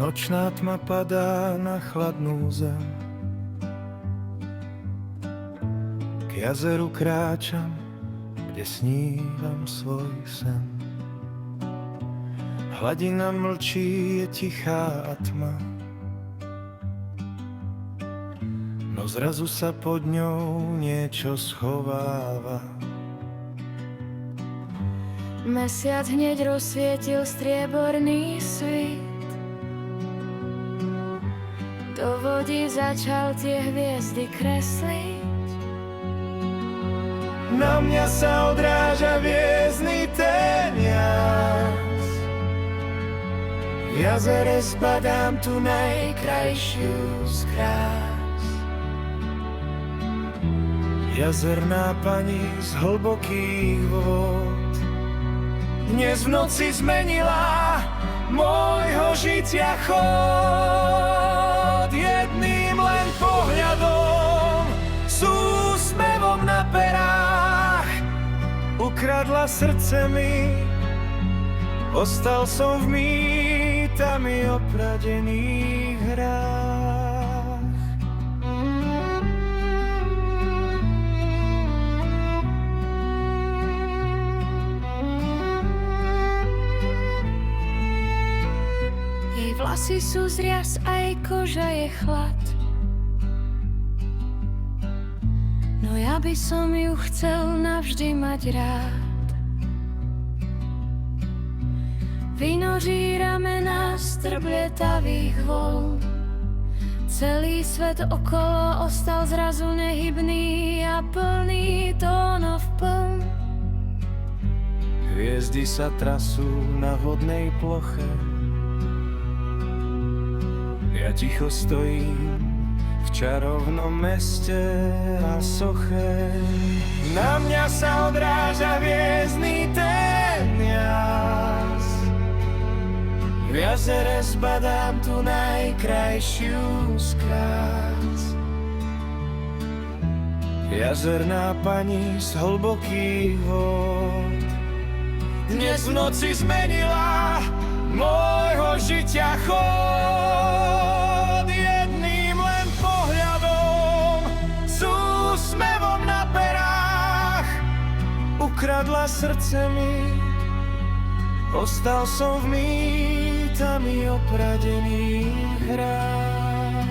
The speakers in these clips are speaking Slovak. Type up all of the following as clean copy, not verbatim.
Nočná tma padá na chladnú zem. K jazeru kráčam, kde snívam svoj sen. Hladina mlčí, je tichá a tma, no zrazu sa pod ňou niečo schováva. Mesiac hneď rozsvietil strieborný svit. Do vody začal tie hviezdy kresliť. Na mňa sa odráža hviezdny tenias. V jazere zbadám tu najkrajšiu z krás. Jazerná pani z hlbokých vôd dnes v noci zmenila môjho žitia chod. Jedným len pohľadom, s úsmevom na perách ukradla srdce mi. Ostal som v mýtami opradených hrách. Jej vlasy sú zrias, aj koža je chlad. No ja by som ju chcel navždy mať rád. Vynoří ramená z trblietavých vôľ. Celý svet okolo ostal zrazu nehybný a plný tónov pln. Hviezdy sa trasú na vodnej ploche. Ja ticho stojím v čarovnom meste a soche. Na mňa sa odráža hviezdny tenias. V jazere zbadám tu najkrajšiu z krás. Jazerná pani z hlbokých vôd dnes v noci zmenila môjho žitia chod. Jedným len pohľadom, s úsmevom na perách ukradla srdce mi. Ostal som v mýtami opradených hrách.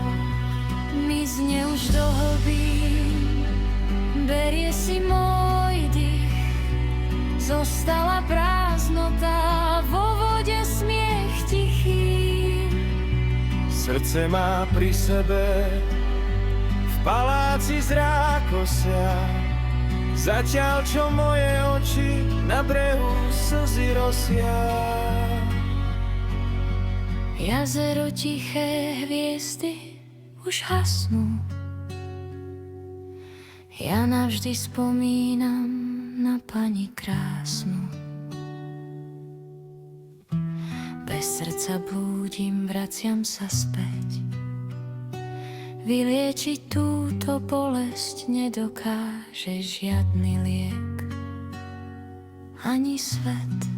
Mizne už do hlbín, berie si môj dých. Zostala prázdnota, vo vode smiech tichý. Srdce má pri sebe, v paláci zrákosia. Zatiaľ čo moje oči na brehu slzy rosia. Jazero tiché, hviezdy už hasnú. Ja navždy spomínam na pani krásnu. Bez srdca blúdim, vraciam sa späť. Vyliečiť túto bolesť nedokáže žiadny liek, ani svet.